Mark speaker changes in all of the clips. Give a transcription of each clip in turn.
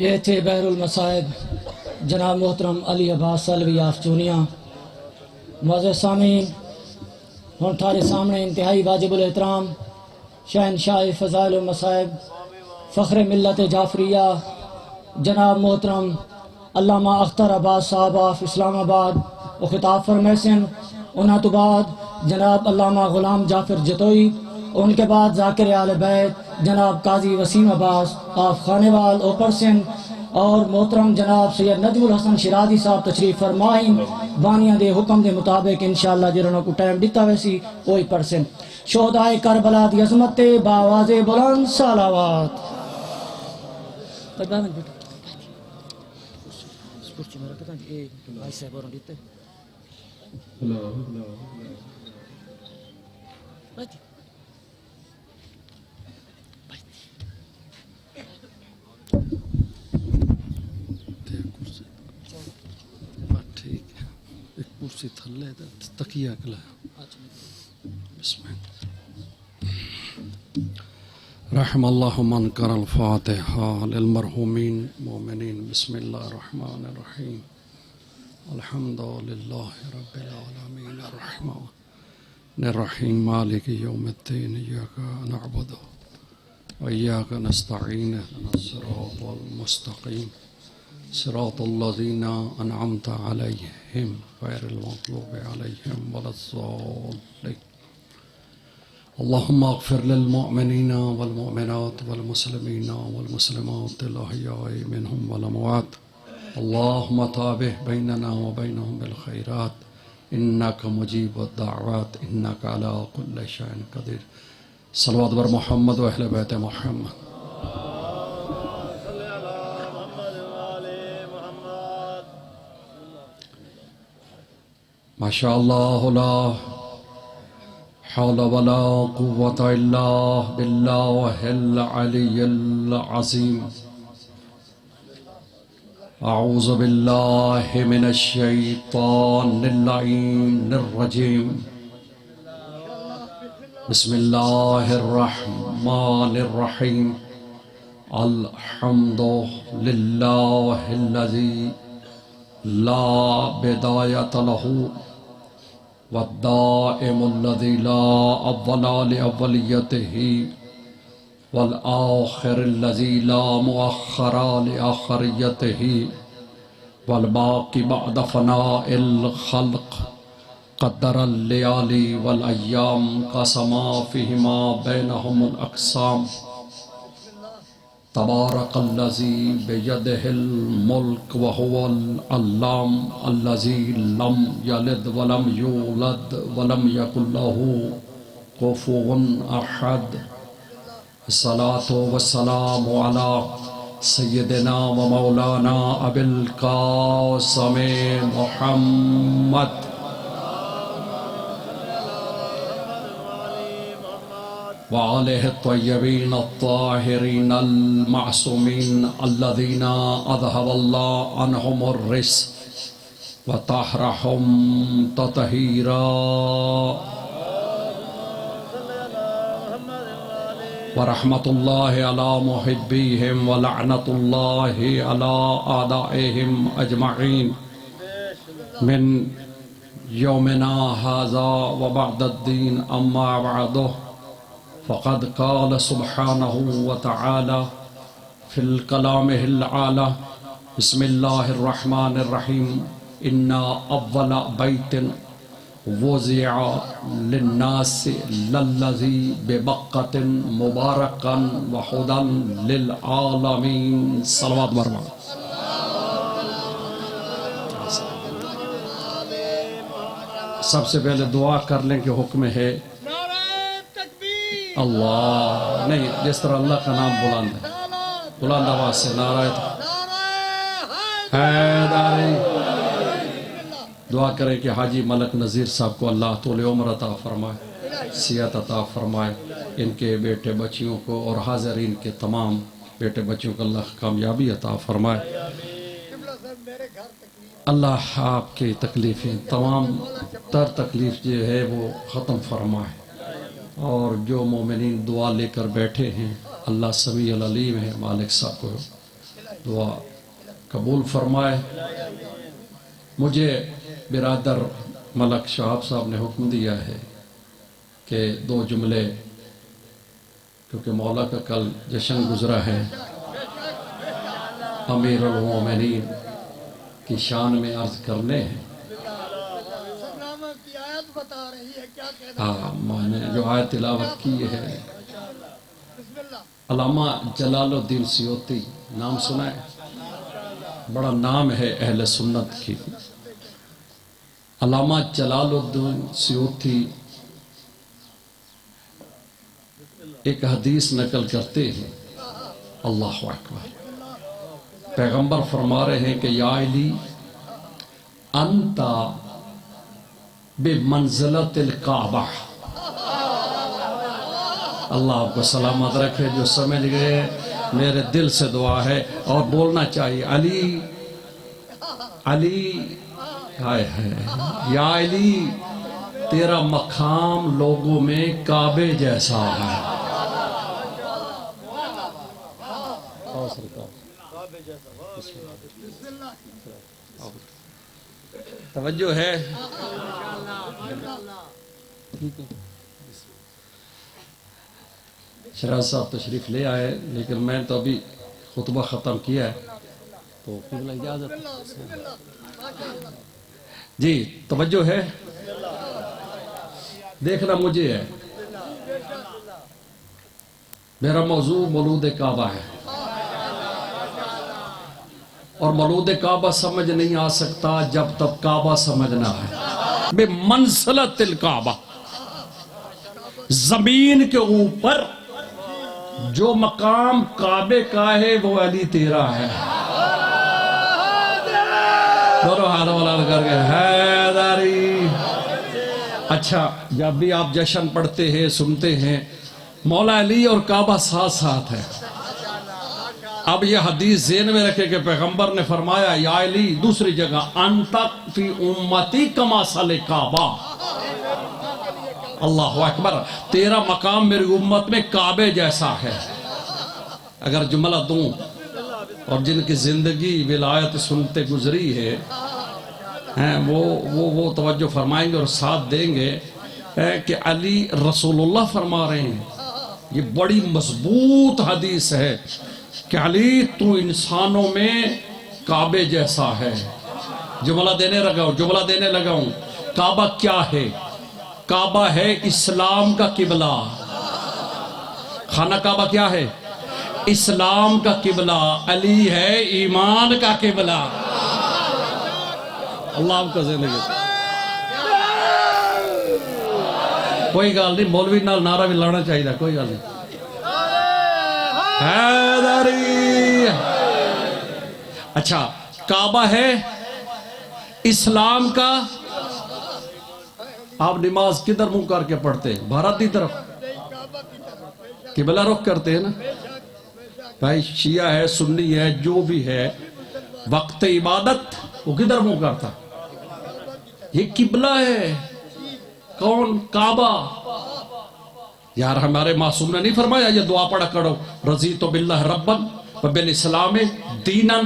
Speaker 1: یہ تھے بحر المصائب جناب محترم علی عباس سلوی آف چونیا۔ معزز سامعین، ہن تھارے سامنے انتہائی واجب الاحترام شہنشاہ فضائل المصائب فخر ملت جعفریہ جناب محترم علامہ اختر عباس صاحب آف اسلام آباد و خطاب فرمیسن۔ انہاں تو بعد جناب علامہ غلام جعفر جتوئی، ان کے بعد ذاکر آل بیت جناب قاضی وسیم عباس آف خانیوال اوپرسن، اور محترم جناب سید نجم الحسن شیرازی صاحب تشریف فرمائیں۔ بانیاں دے حکم دے مطابق انشاءاللہ جنہوں کو ٹائم دیتا ویسی وہی پرسن۔ شہدائے کربلا دی عظمت تے باواز بلند صلوات۔
Speaker 2: کرسی تھلے تکیہ کلا بسم اللہ رحم اللہ من کر الفاتحہ للمرحومین مومنین بسم اللہ الرحمن الرحیم الحمد للہ رب العالمین الرحمن الرحیم مالک یوم الدین ایاک نعبد و ایاک نستعین اهدنا الصراط المستقیم صراط الذین انعمت علیہم غیر المغضوب علیہم ولا الضالین اللہم اغفر للمؤمنین والمؤمنات والمسلمین والمسلمات الاحیاء منہم والاموات اللہم تابع بیننا وبینہم بالخیرات انک مجیب الدعوات انک علی کل شیء قدیر صلوات بر محمد و اہل بیت محمد۔ ماشاء اللہ لا حول ولا قوة الا باللہ العلی العظیم اعوذ باللہ من الشیطان اللعین الرجیم بسم اللہ الرحمن الرحیم الحمد للہ الذی لا بدایۃ لہ والدائم الذي لا أول لأوليته والآخر الذي لا مؤخر لآخريته والباقي بعد فناء الخلق قدر الليالي والأيام قسما فيهما بينهم الأقسام تبارك الذي بيده الملك وهو العلام الذي لم يلد ولم يولد ولم يكن له كفوا أحد الصلاة والسلام على سيدنا ومولانا أبي القاسم محمد وآلہ الطیبین الطاہرین المعصومین الذین اذهب اللہ عنہم الرجس وطہرہم تطہیرا ورحمت اللہ علی محبیہم ولعنت اللہ علی اعدائہم اجمعین من یومنا ھذا وبعد الدین اما بعدہ فقد قال سبحانه وتعالى في الكلام العالى بسم الله الرحمن الرحيم إن أول بيت وضع للناس للذي ببقة مباركا وهدى للعالمين صلوات برما۔ سب سے پہلے دعا کر لیں کہ حکم ہے اللہ نہیں، جس طرح اللہ کا نام بلند ہے بلند آواز سے نعرہ حیدری۔ دعا کریں کہ حاجی ملک نذیر صاحب کو اللہ طول عمر عطا فرمائے، صحت عطا فرمائے، ان کے بیٹے بچیوں کو اور حاضرین کے تمام بیٹے بچیوں کو اللہ کامیابی عطا فرمائے۔ اللہ آپ کی تکلیفیں تمام تر تکلیف جو ہے وہ ختم فرمائے، اور جو مومنین دعا لے کر بیٹھے ہیں اللہ سمیع العلیم ہے، مالک صاحب کو دعا قبول فرمائے۔ مجھے برادر ملک شہاب صاحب نے حکم دیا ہے کہ 2 جملے، کیونکہ مولا کا کل جشن گزرا ہے، امیر المومنین کی شان میں عرض کرنے ہیں۔ ہاں، میں نے جو آیت تلاوت کی ہے، علامہ جلال الدین سیوطی، نام سنا ہے؟ بڑا نام ہے اہل سنت کی۔ علامہ جلال الدین سیوطی ایک حدیث نقل کرتے ہیں، اللہ اکبر، پیغمبر فرما رہے ہیں کہ یا علی انتا بمنزلت الکعبہ۔ اللہ آپ کو سلامت رکھے، جو سمجھ گئے میرے دل سے دعا ہے، اور بولنا چاہیے علی علی، ہائے ہائے، یا علی تیرا مقام لوگوں میں کعبے جیسا ہے۔ توجہ ہے؟ شراز صاحب تشریف لے آئے، لیکن میں تو ابھی خطبہ ختم کیا ہے، تو قبلہ اجازت جی، توجہ ہے؟ دیکھنا مجھے ہے، میرا موضوع مولود کعبہ ہے، اور مولود کعبہ سمجھ نہیں آ سکتا جب تک کعبہ سمجھنا ہے۔ بے منزلت الکعبہ، زمین کے اوپر جو مقام کعبے کا ہے وہ علی تیرا ہے۔ دونوں ہاتھوں بلند کر کے حیدری۔ اچھا، جب بھی آپ جشن پڑھتے ہیں، سنتے ہیں، مولا علی اور کعبہ ساتھ ساتھ ہے۔ اب یہ حدیث ذہن میں رکھے کہ پیغمبر نے فرمایا یا علی، دوسری جگہ انتا فی امتی کما صلی کعبہ، اللہ اکبر، تیرا مقام میری امت میں کعبے جیسا ہے۔ اگر جملہ دوں، اور جن کی زندگی ولایت سنتے گزری ہے وہ توجہ فرمائیں گے اور ساتھ دیں گے کہ علی رسول اللہ فرما رہے ہیں۔ یہ بڑی مضبوط حدیث ہے کہ علی تو انسانوں میں کعبے جیسا ہے۔ جملہ دینے لگا ہوں۔ کعبہ کیا ہے؟ کعبہ ہے اسلام کا قبلہ۔ خانہ کعبہ کیا ہے؟ اسلام کا قبلہ۔ علی ہے ایمان کا قبلہ۔ اللہ آپ کا زندگی، کوئی گال نہیں، مولوی نال نعرہ بھی لانا چاہیے، کوئی گال نہیں۔ حیدری۔ اچھا، کعبہ ہے اسلام کا۔ آپ نماز کدھر منہ کر کے پڑھتے ہیں؟ بھارت کی طرف، قبلہ رخ کرتے ہیں نا بھائی، شیعہ ہے، سنی ہے، جو بھی ہے، وقت عبادت وہ کدھر منہ کرتا؟ یہ قبلہ ہے۔ کون؟ کعبہ۔ یار ہمارے معصوم نے نہیں فرمایا یہ دعا پڑھا کرو، رضیت باللہ ربن وبالاسلام دینا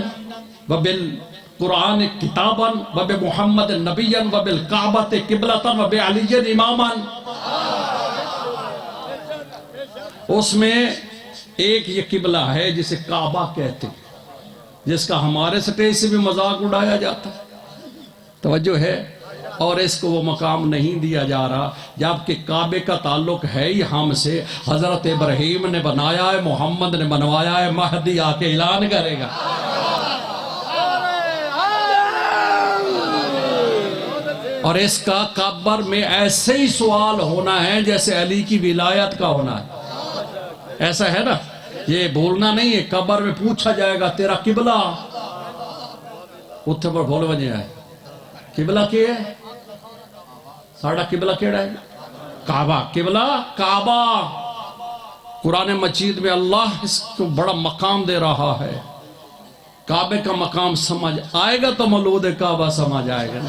Speaker 2: وبالقرآن کتابا وبمحمد نبیا وبالکعبۃ قبلۃ وبعلی اماما۔ اس میں ایک یہ قبلہ ہے جسے کعبہ کہتے ہیں، جس کا ہمارے سٹیج سے بھی مذاق اڑایا جاتا ہے، توجہ ہے، اور اس کو وہ مقام نہیں دیا جا رہا، جبکہ کعبے کا تعلق ہے ہی ہم سے۔ حضرت ابراہیم نے بنایا ہے، محمد نے بنوایا ہے، مہدی آ کے اعلان کرے گا۔ اور اس کا قبر میں ایسے ہی سوال ہونا ہے جیسے علی کی ولایت کا ہونا ہے، ایسا ہے نا، یہ بولنا نہیں ہے، قبر میں پوچھا جائے گا تیرا قبلہ، اتھے پر بھول بجے آئے، قبلہ کیا ہے؟ ساڑھا قبلہ کیڑا ہے؟ کعبہ۔ قبلہ کعبہ۔ قرآن مجید میں اللہ اس کو بڑا مقام دے رہا ہے۔ کعبے کا مقام سمجھ آئے گا تو مولود کعبہ سمجھ آئے گا۔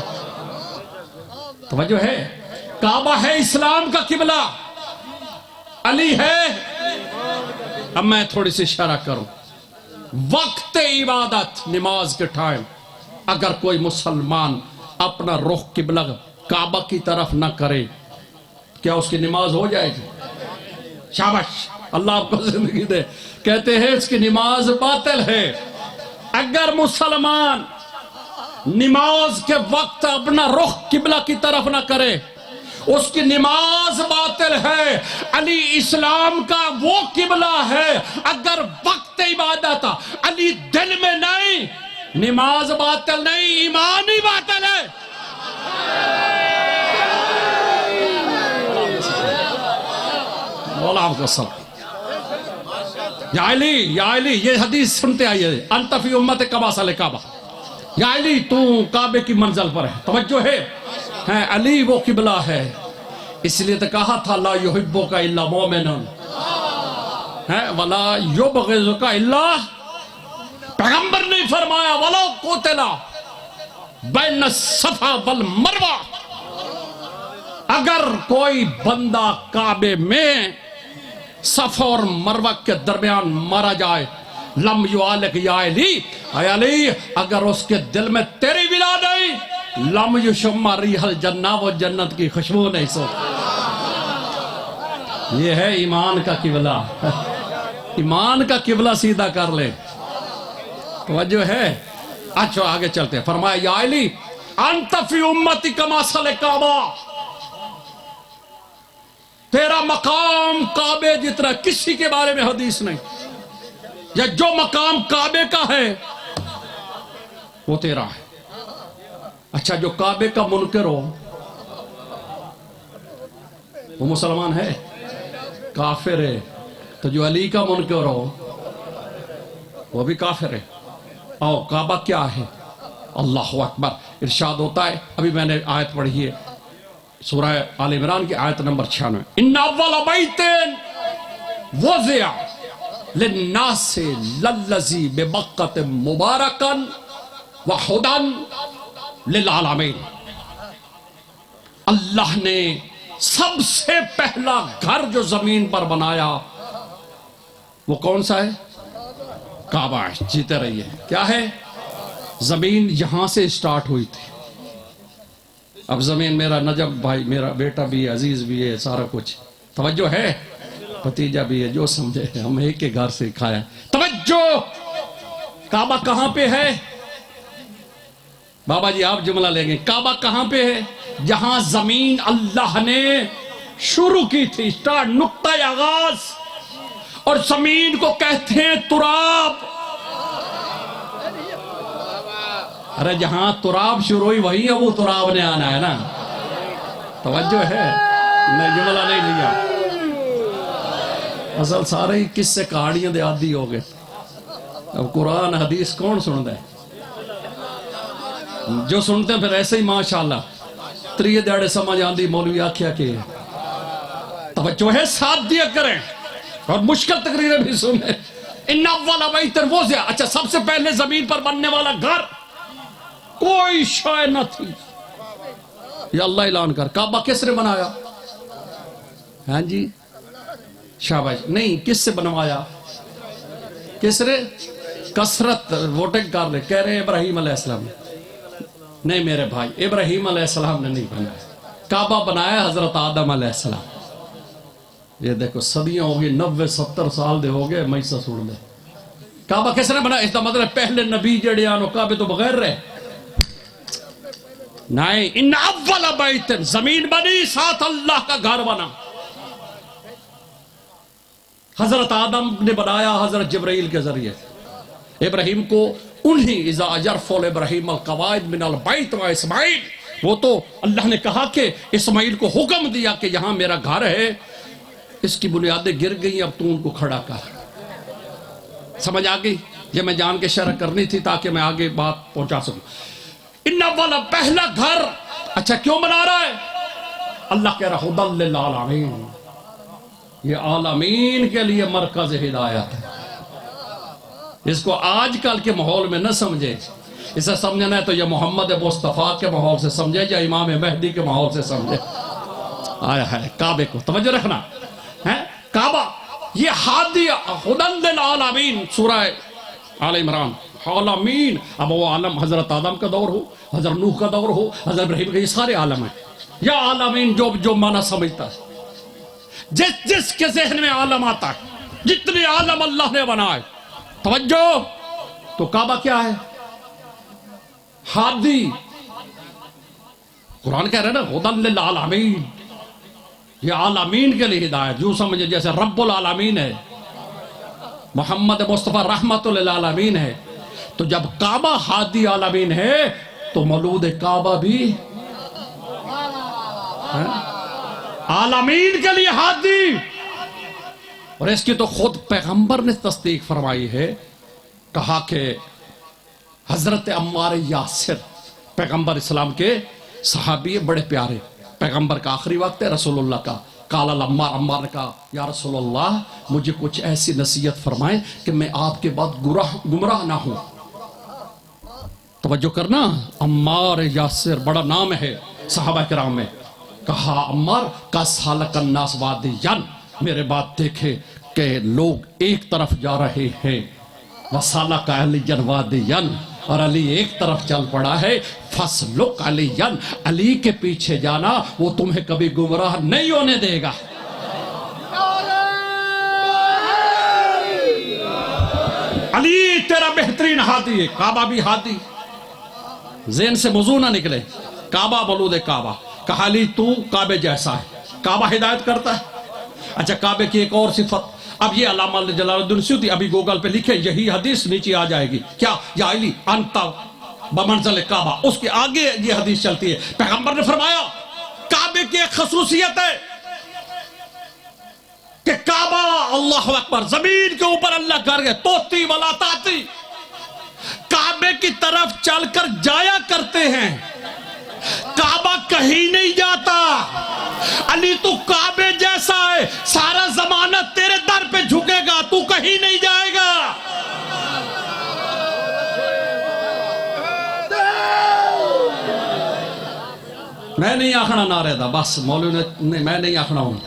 Speaker 2: توجہ ہے؟ کعبہ ہے اسلام کا قبلہ، علی ہے۔ اب میں تھوڑی سی اشارہ کروں، وقت عبادت نماز کے ٹائم اگر کوئی مسلمان اپنا رخ قبلہ کعبہ کی طرف نہ کرے کیا اس کی نماز ہو جائے گی؟ شاباش، اللہ آپ کو زندگی دے۔ کہتے ہیں اس کی نماز باطل ہے۔ اگر مسلمان نماز کے وقت اپنا رخ قبلہ کی طرف نہ کرے اس کی نماز باطل ہے۔ علی اسلام کا وہ قبلہ ہے، اگر وقت عبادت علی دل میں نہیں نماز باطل نہیں، ایمان ہی باطل ہے۔ مولا آپ کو سلام۔ یا علی یہ حدیث سنتے آئیے، انت فی امت کمثل کعبہ، یا علی تو کعبے کی منزل پر ہے۔ توجہ ہے علی وہ قبلہ ہے، اس لیے تو کہا تھا لا یحبک الا مومن ولا یبغضک الا، پیغمبر نے فرمایا ولو قتل بین الصفا والمروہ، اگر کوئی بندہ کعبے میں صفا اور مروہ کے درمیان مارا جائے لم یعالق یا علی، اے علی اگر اس کے دل میں تیری ولا نہیں لم یشم ریح الجنہ، وہ جنت کی خوشبو نہیں سو۔ یہ ہے ایمان کا قبلہ۔ ایمان کا قبلہ سیدھا کر لے، توجہ ہے۔ اچھا آگے چلتے ہیں، فرمایا یا علی انت فی امتی کمثل کعبہ، تیرا مقام کعبے جتنا، کسی کے بارے میں حدیث نہیں، یا جو مقام کعبے کا ہے وہ تیرا ہے۔ اچھا جو کعبے کا منکر ہو وہ مسلمان ہے؟ کافر ہے۔ تو جو علی کا منکر ہو وہ بھی کافر ہے۔ اور کعبہ کیا ہے؟ اللہ اکبر۔ ارشاد ہوتا ہے، ابھی میں نے آیت پڑھی ہے سورہ آل عمران کی آیت نمبر 96، ان اول بیت وضع للناس للذی ببکۃ مبارکا وہدی للعالمین، اللہ نے سب سے پہلا گھر جو زمین پر بنایا وہ کون سا ہے؟ کعبہ ہے۔ جیتے رہیے، کیا ہے؟ زمین یہاں سے سٹارٹ ہوئی تھی۔ اب زمین میرا نجب بھائی، میرا بیٹا بھی ہے، عزیز بھی ہے، سارا کچھ توجہ ہے، بھتیجا بھی ہے، جو سمجھے ہم ایک کے گھر سے کھایا۔ توجہ، کعبہ کہاں پہ ہے؟ بابا جی آپ جملہ لیں گے، کعبہ کہاں پہ ہے؟ جہاں زمین اللہ نے شروع کی تھی، سٹارٹ، نقطہ آغاز، اور زمین کو کہتے ہیں تراب۔ ارے جہاں تراب شروع ہوئی وہی ابو تراب نے آنا ہے نا، توجہ ہے، میں جملہ نہیں لیا۔ اصل سارے ہی کس سے کہانیاں دے عادی ہو گئے، اب قرآن حدیث کون سن دے؟ جو سنتے ہیں پھر ایسے ہی ماشاءاللہ تریے دیڑے سمجھ آندی مولوی آکھیا کہ توجہ ہے، ساتھ دیا کریں اور مشکل تقریریں بھی سنیں۔ ان اول بیت وضع، اچھا سب سے پہلے زمین پر بننے والا گھر کوئی شے نہ تھی، یہ اللہ اعلان کر۔ کعبہ کس نے بنایا؟ ہاں جی شاباش، نہیں کس سے بنوایا؟ کس نے؟ کثرت ووٹنگ کر لے، کہہ رہے ہیں ابراہیم علیہ السلام۔ نہیں میرے بھائی، ابراہیم علیہ السلام نے نہیں بنایا، کعبہ بنایا حضرت آدم علیہ السلام۔ یہ دیکھو صدیاں ہوگی، 90-70 سال دے ہو گئے، میں سے سن لے۔ کعبہ کس نے بنایا؟ اس کا مطلب پہلے نبی جڑے آنو کعبے تو بغیر رہے نہیں۔ ان اول بیت، زمین بنی ساتھ اللہ کا گھر بنا۔ حضرت آدم نے بنایا حضرت جبرائیل کے ذریعے، ابراہیم کو انہی اذا یرفع ابراہیم القواعد من البیت و اسماعیل، وہ تو اللہ نے کہا کہ اسماعیل کو حکم دیا کہ یہاں میرا گھر ہے، اس کی بنیادیں گر گئی، اب تو ان کو کھڑا کر۔ سمجھ آگئی؟ یہ میں جان کے شرح کرنی تھی تاکہ میں آگے بات پہنچا سکوں۔ ان والا پہلا گھر، اچھا کیوں بنا رہا ہے؟ اللہ کہہ رہا ہدی للعالمین، یہ عالمین کے لیے مرکز ہدایت ہے۔ اس کو آج کل کے ماحول میں نہ سمجھے، اسے سمجھنا ہے تو یہ محمد مصطفیٰ کے ماحول سے سمجھے یا امام مہدی کے ماحول سے سمجھے۔ آیا ہے کعبے کو توجہ رکھنا ہے، کعبہ یہ ہادی ہدی للعالمین، سورہ آل عمران عالمین. اب وہ عالم حضرت آدم کا دور ہو، حضرت نوح کا دور ہو، حضرت ابراہیم کا، یہ سارے عالم ہیں. یا عالمین جو معنی سمجھتا ہے، جس کے ذہن میں عالم آتا ہے، جتنے عالم اللہ نے بنائے. توجہ، تو کعبہ کیا ہے؟ ہادی. قرآن کہہ رہے ہیں نا ہدی للعالمین، یہ عالمین کے لیے ہدایت. جو سمجھے جیسے رب العالمین ہے، محمد مصطفیٰ رحمت للعالمین ہے. تو جب کعبہ ہادی عالمین ہے تو مولود کعبہ بھی عالمین کے لیے ہادی. اور اس کی تو خود پیغمبر نے تصدیق فرمائی ہے. کہا کہ حضرت عمار یاسر پیغمبر اسلام کے صحابی بڑے پیارے، پیغمبر کا آخری وقت ہے، رسول اللہ کا. قال العمار، عمار نے کہا یا رسول اللہ مجھے کچھ ایسی نصیحت فرمائیں کہ میں آپ کے بعد گمراہ نہ ہوں. توجہ کرنا، عمار یاسر بڑا نام ہے صحابہ کرام میں. کہا عمار کا سالک الناس وادیان، میرے بات دیکھے کہ لوگ ایک طرف جا رہے ہیں، وسالک علی وادیان، اور علی ایک طرف چل پڑا ہے. فسلک علی، علی کے پیچھے جانا وہ تمہیں کبھی گمراہ نہیں ہونے دے گا. علی تیرا بہترین ہادی ہے. کعبہ بھی ہادی، ذہن سے موضوع نہ نکلے. کعبہ مولود کعبہ. کہا علی تو کعبے جیسا ہے. کعبہ ہدایت کرتا ہے. اچھا کعبے کی ایک اور صفت، اب یہ علامہ جلال الدین سیوطی ابھی گوگل پہ لکھے، یہی حدیث نیچے آ جائے گی. کیا؟ یا علی انت بمنزل کعبہ. اس کے آگے یہ حدیث چلتی ہے. پیغمبر نے فرمایا کعبے کی ایک خصوصیت ہے کہ کعبہ، اللہ اکبر، زمین کے اوپر اللہ کر گئے، توتی ولا تاتی، کعبے کی طرف چل کر جایا کرتے ہیں. کعبہ کہیں نہیں جاتا. علی تو کعبے جیسا ہے، سارا زمانہ تیرے در پہ جھکے گا، تو کہیں نہیں جائے گا. میں نہیں آخنا نہ رہتا، بس مولوی نے میں نہیں آخنا ہوں.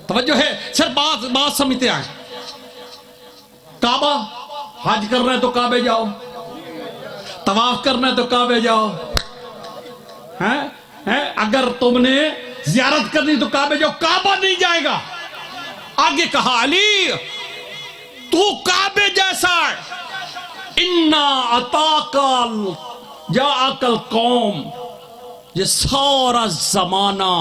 Speaker 2: توجہ ہے، صرف بات سمجھتے آئیں. کعبہ، حج کرنا ہے تو کعبے جاؤ، طواف کرنا ہے تو کعبے جاؤ. اگر تم نے زیارت کرنی تو کعبے جاؤ. کعبہ نہیں جائے گا. آگے کہا علی تو کعبے جیسا ہے. انا اتاکل جاءک القوم، یہ سارا زمانہ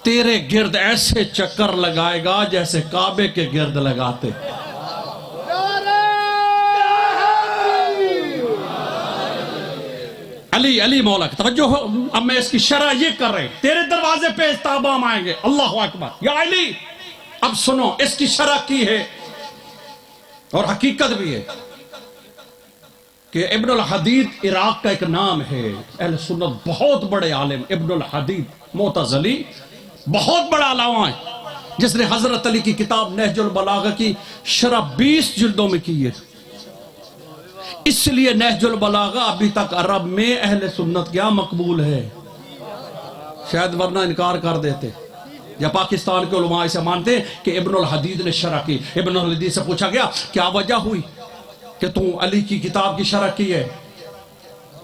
Speaker 2: تیرے گرد ایسے چکر لگائے گا جیسے کعبے کے گرد لگاتے. علی مولا کی توجہ ہو. اب میں اس کی شرح یہ کر رہے، تیرے دروازے پہ استعبام آئیں گے. اللہ اکبر. یا علی اب سنو، اس کی شرح کی ہے اور حقیقت بھی ہے کہ ابن الحدید عراق کا ایک نام ہے. اہل سنت بہت بڑے عالم ابن الحدید معتزلی، بہت بڑا علامہ ہے، جس نے حضرت علی کی کتاب نہج البلاغہ کی شرح 20 جلدوں میں کی ہے. اس لیے نہج البلاغہ ابھی تک عرب میں اہل سنت کیا مقبول ہے. شاید ورنہ انکار کر دیتے، یا پاکستان کے علماء اسے مانتے کہ ابن الحدید نے شرح کی. ابن الحدید سے پوچھا گیا کیا وجہ ہوئی کہ تم علی کی کتاب کی شرح کی ہے؟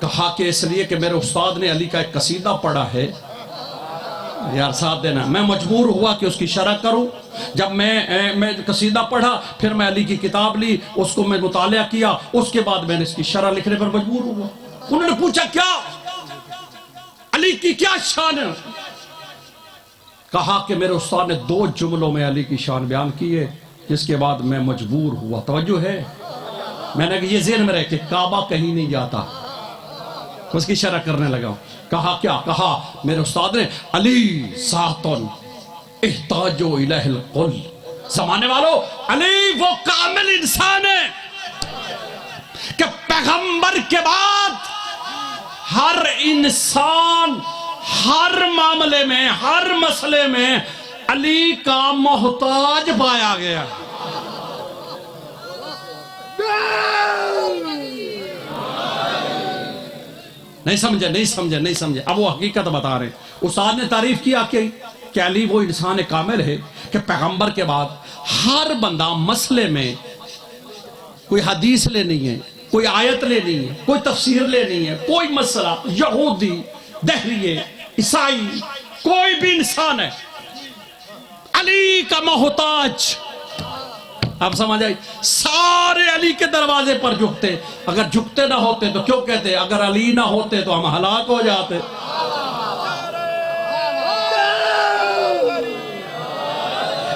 Speaker 2: کہا کہ اس لیے کہ میرے استاد نے علی کا ایک قصیدہ پڑھا ہے. یار ساتھ دینا، میں مجبور ہوا کہ اس کی شرح کروں. جب میں قصیدہ پڑھا، پھر میں علی کی کتاب لی، اس کو میں مطالعہ کیا، اس کے بعد میں نے اس کی شرح لکھنے پر مجبور ہوا. انہوں نے پوچھا کیا علی کی کیا شان ہے؟ کہا کہ میرے استاد نے 2 جملوں میں علی کی شان بیان کی ہے، جس کے بعد میں مجبور ہوا. توجہ ہے، میں نے یہ ذہن میں رہے کہ کعبہ کہیں نہیں جاتا. اس کی شرح کرنے لگا. کہا کیا؟ کہا میرے استاد نے علی ذاتن احتاج الیہ القل. زمانے والوں، علی وہ کامل انسان ہے کہ پیغمبر کے بعد ہر انسان ہر معاملے میں، ہر مسئلے میں علی کا محتاج پایا گیا. نہیں سمجھے. اب وہ حقیقت بتا رہے ہیں. استاد نے تعریف کیا کہ علی وہ انسان کامل ہے کہ پیغمبر کے بعد ہر بندہ مسئلے میں کوئی حدیث لینی ہے، کوئی آیت لینی ہے، کوئی تفسیر لینی ہے، کوئی مسئلہ، یہودی، دہریے، عیسائی، کوئی بھی انسان ہے علی کا محتاج، آپ سمجھ آئی، سارے علی کے دروازے پر جھکتے. اگر جھکتے نہ ہوتے تو کیوں کہتے اگر علی نہ ہوتے تو ہم ہلاک ہو جاتے.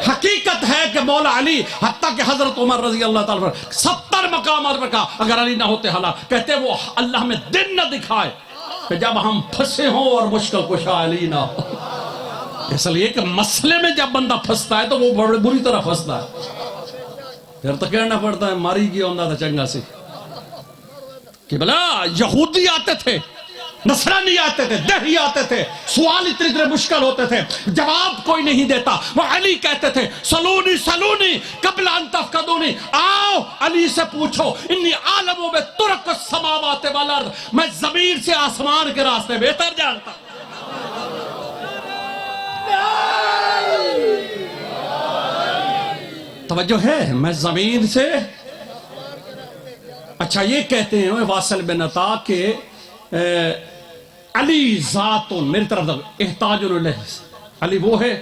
Speaker 2: حقیقت ہے کہ مولا علی، حتیٰ کہ حضرت عمر رضی اللہ تعالیٰ 70 مقامات پر کہا اگر علی نہ ہوتے ہلاک. کہتے وہ اللہ میں دن نہ دکھائے کہ جب ہم پھنسے ہوں اور مشکل کشا علی نہ ہو. اس لیے کہ مسئلے میں جب بندہ پھنستا ہے تو وہ بڑی بری طرح پھنستا ہے. پھر تو کہنا پڑتا ہے ماری کی ہوندہ تھا چنگا سی کہ بلا یہودی آتے تھے، نصرانی آتے تھے، دہری آتے تھے، سوال اتنے مشکل ہوتے تھے، جواب کوئی نہیں دیتا. وہ علی کہتے تھے سلونی سلونی قبل ان تفقدونی، آؤ علی سے پوچھو، انی عالموں میں ترک السماوات والارض، میں زمین سے آسمان کے راستے بہتر جانتا. توجہ ہے، میں زمین سے. اچھا یہ کہتے ہیں واصل بن عطا کہ علی ذات میری طرف احتاج الیہ، علی وہ ہے.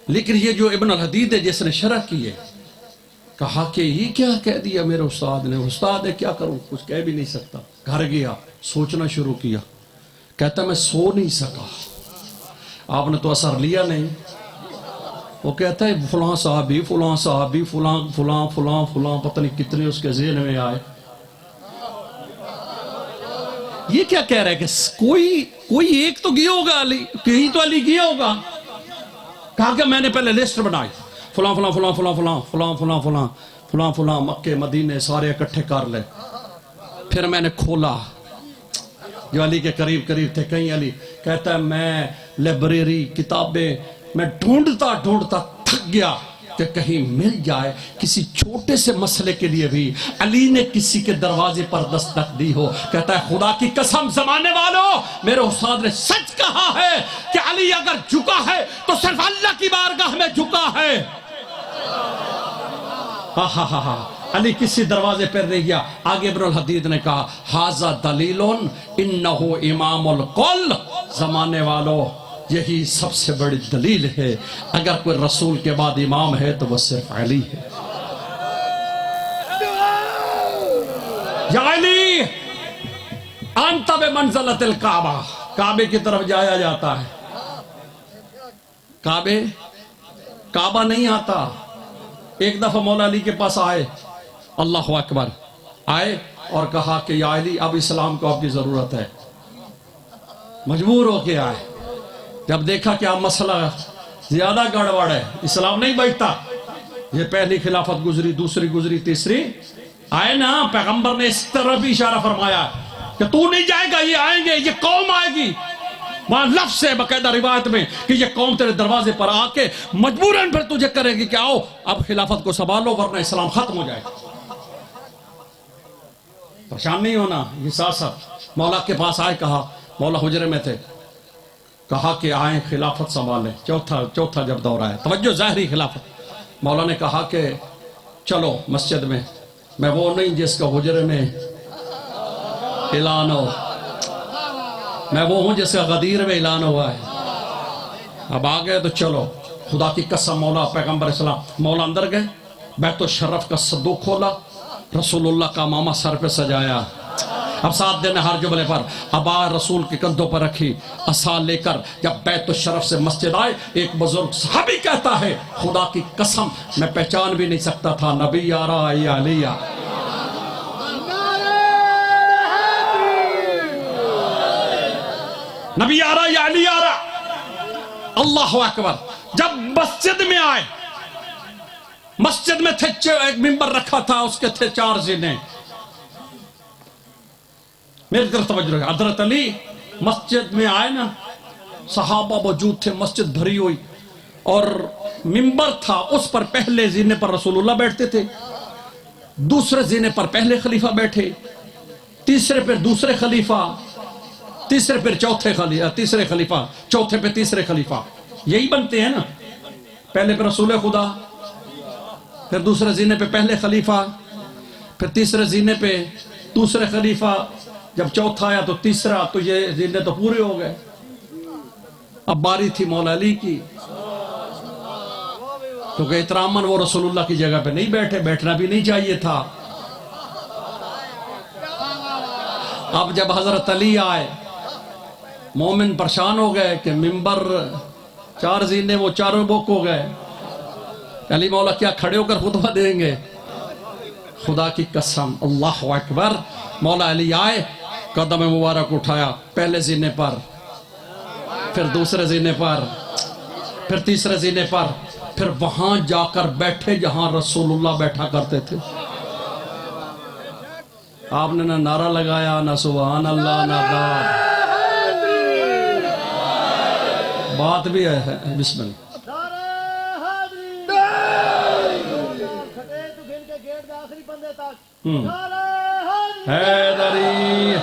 Speaker 2: لیکن یہ جو ابن الحدید ہے جس نے شرح کی ہے، کہا کہ یہ کیا کہہ دیا میرے استاد نے. استاد ہے کیا کروں، کچھ کہہ بھی نہیں سکتا. گھر گیا سوچنا شروع کیا، کہتا میں سو نہیں سکا. آپ نے تو اثر لیا نہیں. وہ کہتا ہے فلاں صحابی فلاں صحابی فلاں فلاں فلاں فلاں پتہ نہیں کتنے اس کے ذہن میں آئے. یہ کیا کہہ رہا ہے کہ کوئی ایک تو گیا ہوگا علی، کہیں تو علی گیا ہوگا. کہا کہ میں نے پہلے لسٹ بنائی، فلاں فلاں فلاں فلاں فلاں فلاں فلاں فلاں فلاں فلاں مکے مدینے سارے اکٹھے کر لے. پھر میں نے کھولا جو علی کے قریب قریب تھے. کہیں علی کہتا ہے میں لائبریری کتابیں میں ڈھونڈتا ڈھونڈتا تھک گیا کہ کہیں مل جائے کسی چھوٹے سے مسئلے کے لیے بھی علی نے کسی کے دروازے پر دستک دی ہو. کہتا ہے خدا کی قسم زمانے والوں، میرے استاد نے سچ کہا ہے کہ علی اگر جھکا ہے تو صرف اللہ کی بارگاہ میں جھکا ہے. علی کسی دروازے پر نہیں گیا. آگے ابن الحدید نے کہا ھذا دلیل انہ امام القل. زمانے والوں یہی سب سے بڑی دلیل ہے، اگر کوئی رسول کے بعد امام ہے تو وہ صرف علی ہے. یا علی انت بمنزلۃ الکعبہ، کعبے کی طرف جایا جاتا ہے. کعبہ نہیں آتا. ایک دفعہ مولا علی کے پاس آئے، اللہ اکبر، آئے اور کہا کہ یا علی اب اسلام کو آپ کی ضرورت ہے. مجبور ہو کے آئے. جب دیکھا کہ اب مسئلہ زیادہ گڑبڑ ہے، اسلام نہیں بیٹھتا. یہ پہلی خلافت گزری، دوسری گزری، تیسری آئے نا. پیغمبر نے اس طرح بھی اشارہ فرمایا کہ تو نہیں جائے گا، یہ آئیں گے، یہ قوم آئے گی. وہاں لفظ ہے باقاعدہ روایت میں کہ یہ قوم تیرے دروازے پر آ کے مجبوراً پھر تجھے کرے گی کہ آؤ اب خلافت کو سنبھالو ورنہ اسلام ختم ہو جائے. پریشان نہیں ہونا. یہ ساتھ ساتھ مولا کے پاس آئے، کہا مولا حجرے میں تھے، کہا کہ آئیں خلافت سنبھالیں. چوتھا جب دور آیا، توجہ ظاہری خلافت. مولا نے کہا کہ چلو مسجد میں وہ نہیں جس کا حجرے میں اعلان ہو، میں وہ ہوں جس کا غدیر میں اعلان ہوا ہے. اب آ گئے تو چلو. خدا کی قسم مولا پیغمبر اسلام مولا اندر گئے، بیت الشرف کا صندوق کھولا، رسول اللہ کا امامہ سر پہ سجایا. اب 7 دن ہر جملے پر ابا رسول کے کندھوں پر رکھی، عصا لے کر جب بیت الشرف سے مسجد آئے، ایک بزرگ صحابی کہتا ہے خدا کی قسم میں پہچان بھی نہیں سکتا تھا، نبی آ رہا یا علی آ رہا. نبی آ رہا یا علی آ رہا. اللہ اکبر. جب مسجد میں آئے، مسجد میں تھے، ایک منبر رکھا تھا، اس کے تھے 4 زینے. میری طرف توجہ رکھیں. حضرت علی مسجد میں آئے نا، صحابہ موجود تھے، مسجد بھری ہوئی، اور منبر تھا، اس پر پہلے زینے پر رسول اللہ بیٹھتے تھے، دوسرے زینے پر پہلے خلیفہ بیٹھے، تیسرے پر دوسرے خلیفہ، تیسرے پر چوتھے خلیفہ، تیسرے خلیفہ، چوتھے پہ تیسرے خلیفہ. یہی بنتے ہیں نا، پہلے پہ رسول خدا، پھر دوسرے زینے پہ پہلے خلیفہ، پھر تیسرے زینے پہ دوسرے خلیفہ جب چوتھا آیا تو تیسرا، تو یہ زینے تو پورے ہو گئے. اب باری تھی مولا علی کی، کیونکہ احتراماً وہ رسول اللہ کی جگہ پہ نہیں بیٹھے، بیٹھنا بھی نہیں چاہیے تھا. اب جب حضرت علی آئے مومن پریشان ہو گئے کہ ممبر 4 زینے وہ چاروں بک ہو گئے. علی مولا کیا کھڑے ہو کر خطبہ دیں گے؟ خدا کی قسم، اللہ اکبر. مولا علی آئے، قدم مبارک اٹھایا، پہلے زینے پر، پھر دوسرے زینے پر، پھر تیسرے زینے پر، پھر وہاں جا کر بیٹھے جہاں رسول اللہ بیٹھا کرتے تھے. آپ نے نہ نعرہ لگایا، نہ سبحان اللہ، نہ بات بھی ہے. بسم اللہ. حیدری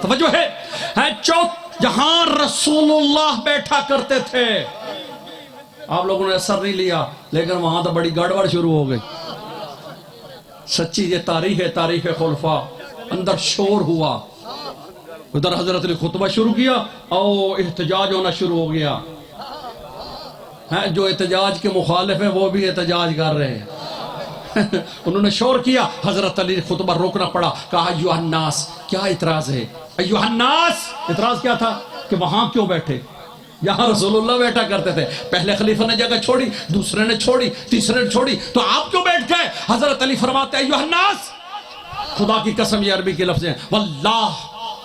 Speaker 2: توجہ ہے جہاں رسول اللہ بیٹھا کرتے تھے. آپ لوگوں نے اثر نہیں لیا، لیکن وہاں تو بڑی گڑبڑ شروع ہو گئی. سچی یہ تاریخ ہے، تاریخ خلفاء. اندر شور ہوا، ادھر حضرت نے خطبہ شروع کیا اور احتجاج ہونا شروع ہو گیا. جو احتجاج کے مخالف ہیں وہ بھی احتجاج کر رہے ہیں. انہوں نے شور کیا، حضرت علی خطبہ روکنا پڑا. کہا ایھا الناس، کیا اعتراض ہے؟ ایھا الناس، اعتراض کیا تھا کہ وہاں کیوں بیٹھے یہاں رسول اللہ بیٹھا کرتے تھے. پہلے خلیفہ نے جگہ چھوڑی، دوسرے نے چھوڑی، تیسرے نے چھوڑی، تو آپ کیوں بیٹھ گئے؟ حضرت علی فرماتے ہیں ایھا الناس، خدا کی قسم، یہ عربی کے لفظ ہیں، واللہ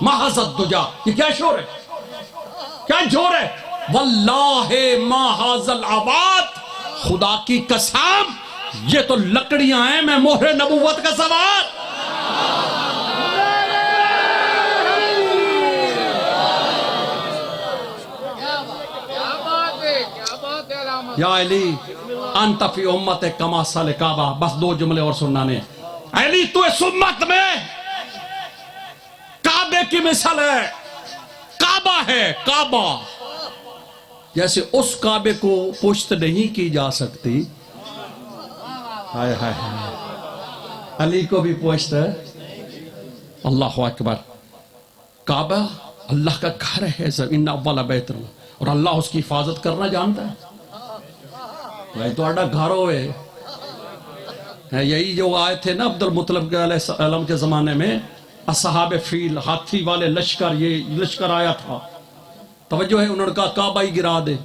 Speaker 2: ما ھذا الدجا. یہ کیا شور ہے؟ کیا شور ہے؟ واللہ ما ھذا العباد، خدا کی قسم یہ تو لکڑیاں ہیں، میں مہر نبوت کا سوار. یا علی انت فی امت کما صل کعبہ. بس 2 جملے اور سننا نے. علی تو اس امت میں کعبے کی مثال ہے. کعبہ ہے، کعبہ جیسے اس کعبے کو پشت نہیں کی جا سکتی، ہائے ہائے علی کو بھی پشت ہے. اللہ اکبر. کعبہ اللہ کا گھر ہے، ان اول بیت، اور اللہ اس کی حفاظت کرنا جانتا ہے. بھائی تو اڈا گھر ہوئے. یہی جو آئے تھے نا عبد المطلب کے علیہ السلام کے زمانے میں، اصحاب فیل، ہاتھی والے لشکر، یہ لشکر آیا تھا. توجہ ہے، انہوں نے کہا کعبہ ہی گرا دے.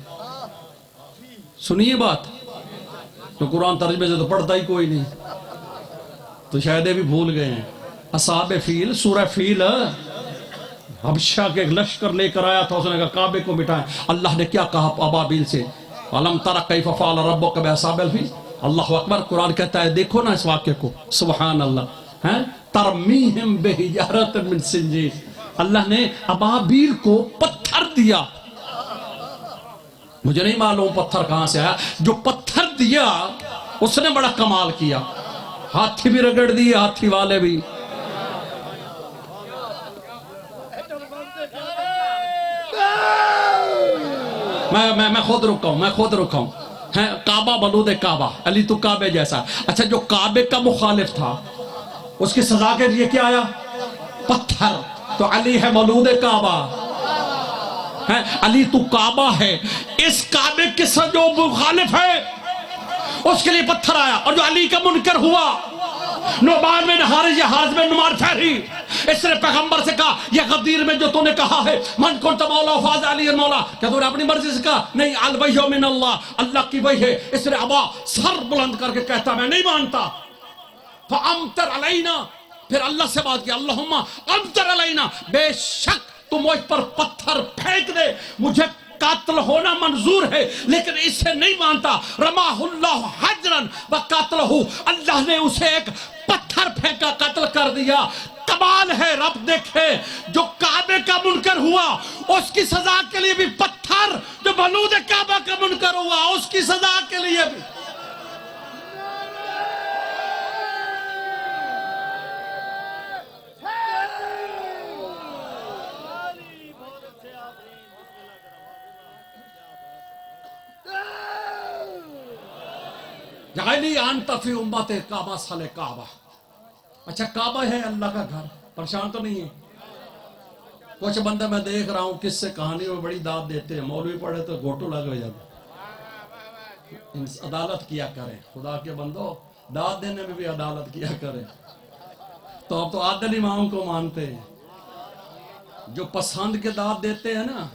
Speaker 2: سنیے بات، تو قرآن ترجمے سے تو پڑھتا ہی کوئی نہیں، تو شاید بھی بھول گئے ہیں. اصحاب فیل، سورہ فیل، حبشہ کے لشکر لے کر آیا تھا. اس نے کہا کعبے کو مٹائیں. اللہ نے کیا کہا ابابیل سے؟ أَلَمْ تَرَ كَيْفَ فَعَلَ رَبُّكَ بِأَصْحَابِ الْفِيلِ. اللہ اکبر. قرآن کہتا ہے دیکھو نا اس واقعے کو. سبحان اللہ. ترمیہم بحجارۃ من سجیل. اللہ نے ابابیل کو پتھر دیا. مجھے نہیں معلوم پتھر کہاں سے آیا، جو پتھر دیا اس نے بڑا کمال کیا. ہاتھی بھی رگڑ دی، ہاتھی والے بھی. میں خود رکا ہوں. کعبہ مولود کعبہ، علی تو کعبے جیسا. اچھا جو کعبے کا مخالف تھا اس کی سزا کے لیے کیا آیا؟ پتھر. تو علی ہے مولود کعبہ. علی تو کعبہ ہے. اس کعبے کے ساتھ جو مخالف ہے اس کے لیے پتھر آیا. اور جو علی کا منکر ہوا، نعمان میں حارث میں نمار پھیری، اس نے پیغمبر سے کہا یہ غدیر میں جو تو نے کہا ہے من کنت مولا فاز علی مولا، کیا تو نے اپنی مرضی سے کہا؟ نہیں، الوحی من اللہ، اللہ کی وحی ہے. اس نے ابا سر بلند کر کے کہتا میں نہیں مانتا. فامطر علینا، پھر اللہ سے بات کی، اللہم امطر علینا، بے شک تو مجھ پر پتھر پھینک دے، مجھے قاتل ہونا منظور ہے لیکن اسے نہیں مانتا. رماہ اللہ حجرن وقاتلہ، اللہ نے اسے ایک پتھر پھینکا، قتل کر دیا. کمال ہے. رب دیکھے جو کعبے کا منکر ہوا اس کی سزا کے لیے بھی پتھر، جو مولود کعبہ کا منکر ہوا اس کی سزا کے لیے بھی. جعلی انت فی امت کعبہ صلی کعبہ. اچھا کعبہ ہے اللہ کا گھر، پریشان تو نہیں ہے؟ کچھ بندے میں دیکھ رہا ہوں کس سے کہانی میں بڑی داد دیتے ہیں، مولوی پڑھے تو گھوٹو لگ جاتا. عدالت کیا کریں خدا کے بندو، داد دینے میں بھی عدالت کیا کریں. تو اب تو عادل امام کو مانتے ہیں، جو پسند کے داد دیتے ہیں نا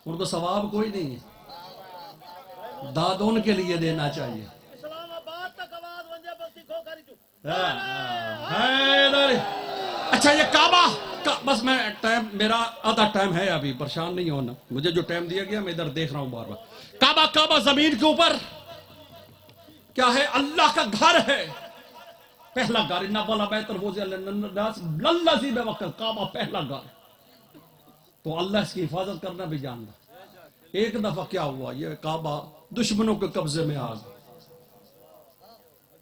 Speaker 2: ان کو ثواب کوئی نہیں ہے، داد ان کے لیے دینا چاہیے.
Speaker 3: اسلام آباد تک آواز ونجے بستی کھو کری چو.
Speaker 2: اچھا یہ کعبہ بس میں میرا آدھا ٹائم ہے ابھی، پریشان نہیں ہونا، مجھے جو ٹائم دیا گیا میں ادھر دیکھ رہا ہوں بار بار. کعبہ زمین کے اوپر کیا ہے؟ اللہ کا گھر ہے، پہلا گھر. ان والا بہتر ہو للذی بوکر، کعبہ پہلا گھر. تو اللہ اس کی حفاظت کرنا بھی جاننا. ایک دفعہ کیا ہوا، یہ کعبہ دشمنوں کے قبضے میں آ گیا،